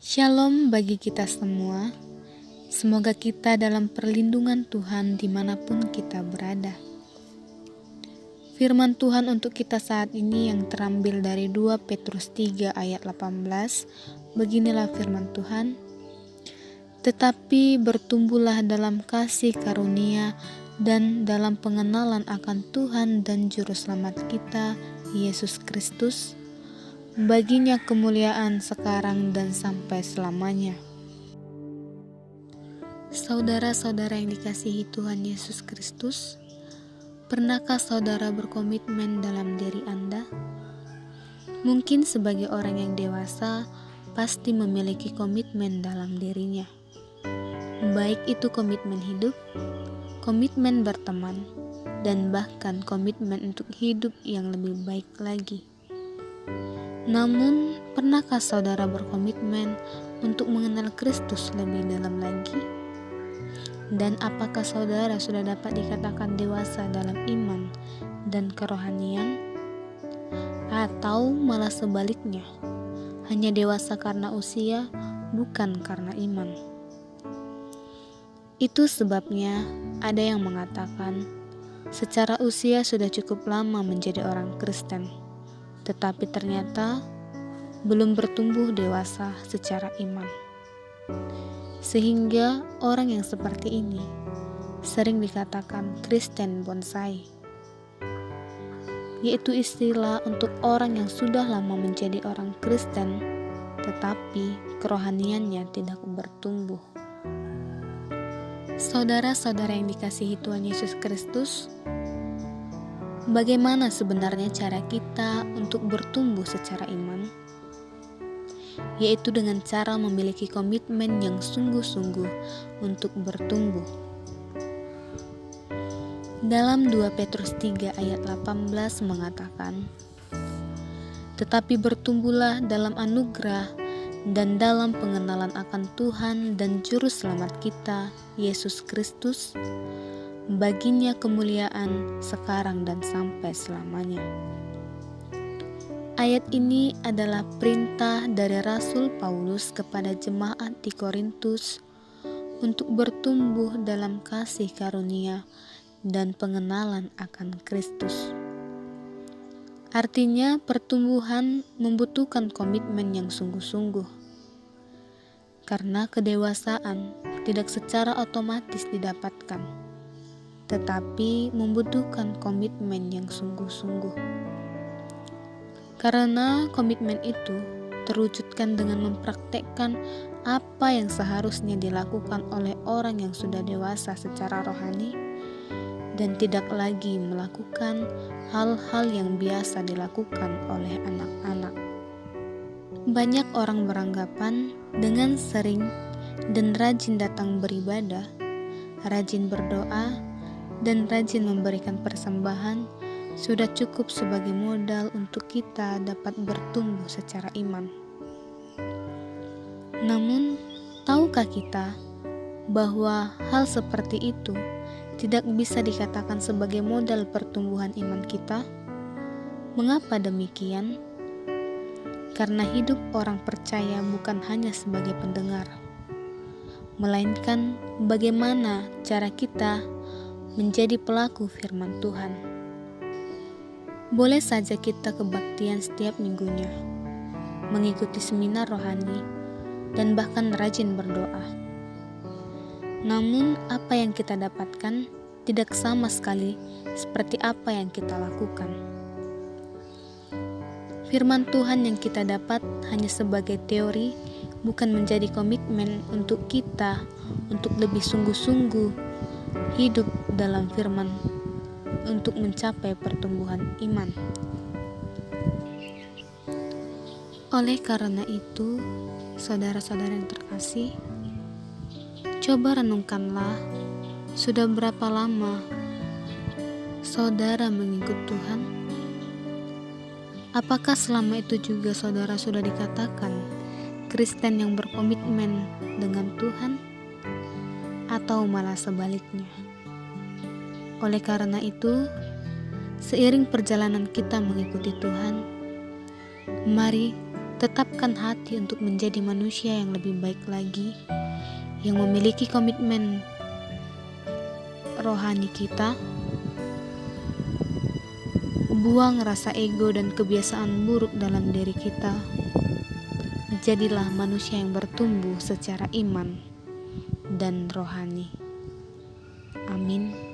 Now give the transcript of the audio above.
Shalom bagi kita semua. Semoga kita dalam perlindungan Tuhan dimanapun kita berada. Firman Tuhan untuk kita saat ini yang terambil dari 2 Petrus 3 ayat 18. Beginilah firman Tuhan. Tetapi bertumbuhlah dalam kasih karunia dan dalam pengenalan akan Tuhan dan Juru Selamat kita, Yesus Kristus. Baginya kemuliaan sekarang dan sampai selamanya. Saudara-saudara yang dikasihi Tuhan Yesus Kristus, pernahkah saudara berkomitmen dalam diri Anda? Mungkin sebagai orang yang dewasa, pasti memiliki komitmen dalam dirinya. Baik itu komitmen hidup, komitmen berteman, dan bahkan komitmen untuk hidup yang lebih baik lagi. Namun, pernahkah saudara berkomitmen untuk mengenal Kristus lebih dalam lagi? Dan apakah saudara sudah dapat dikatakan dewasa dalam iman dan kerohanian? Atau malah sebaliknya, hanya dewasa karena usia, bukan karena iman? Itu sebabnya ada yang mengatakan, secara usia sudah cukup lama menjadi orang Kristen, tetapi ternyata belum bertumbuh dewasa secara iman. Sehingga orang yang seperti ini sering dikatakan Kristen bonsai, yaitu istilah untuk orang yang sudah lama menjadi orang Kristen tetapi kerohaniannya tidak bertumbuh. Saudara-saudara yang dikasihi Tuhan Yesus Kristus, bagaimana sebenarnya cara kita untuk bertumbuh secara iman? Yaitu dengan cara memiliki komitmen yang sungguh-sungguh untuk bertumbuh. Dalam 2 Petrus 3 ayat 18 mengatakan, tetapi bertumbuhlah dalam anugerah dan dalam pengenalan akan Tuhan dan Juru Selamat kita, Yesus Kristus. Baginya kemuliaan sekarang dan sampai selamanya. Ayat ini adalah perintah dari Rasul Paulus kepada jemaat di Korintus untuk bertumbuh dalam kasih karunia dan pengenalan akan Kristus. Artinya pertumbuhan membutuhkan komitmen yang sungguh-sungguh. Karena kedewasaan tidak secara otomatis didapatkan, tetapi membutuhkan komitmen yang sungguh-sungguh. Karena komitmen itu terwujudkan dengan mempraktekkan apa yang seharusnya dilakukan oleh orang yang sudah dewasa secara rohani dan tidak lagi melakukan hal-hal yang biasa dilakukan oleh anak-anak. Banyak orang beranggapan dengan sering dan rajin datang beribadah, rajin berdoa, dan rajin memberikan persembahan sudah cukup sebagai modal untuk kita dapat bertumbuh secara iman. Namun, tahukah kita bahwa hal seperti itu tidak bisa dikatakan sebagai modal pertumbuhan iman kita? Mengapa demikian? Karena hidup orang percaya bukan hanya sebagai pendengar, melainkan bagaimana cara kita menjadi pelaku firman Tuhan. Boleh saja kita kebaktian setiap minggunya, mengikuti seminar rohani, dan bahkan rajin berdoa. Namun apa yang kita dapatkan tidak sama sekali seperti apa yang kita lakukan. Firman Tuhan yang kita dapat hanya sebagai teori, bukan menjadi komitmen untuk kita untuk lebih sungguh-sungguh hidup dalam firman untuk mencapai pertumbuhan iman. Oleh karena itu, saudara-saudara yang terkasih, coba renungkanlah, sudah berapa lama saudara mengikut Tuhan? Apakah selama itu juga saudara sudah dikatakan Kristen yang berkomitmen dengan Tuhan? Atau malah sebaliknya? Oleh karena itu, seiring perjalanan kita mengikuti Tuhan, mari Tetapkan hati untuk menjadi manusia yang lebih baik lagi, yang memiliki komitmen rohani kita. Buang rasa ego dan kebiasaan buruk dalam diri kita. Jadilah manusia yang bertumbuh secara iman dan rohani. Amin.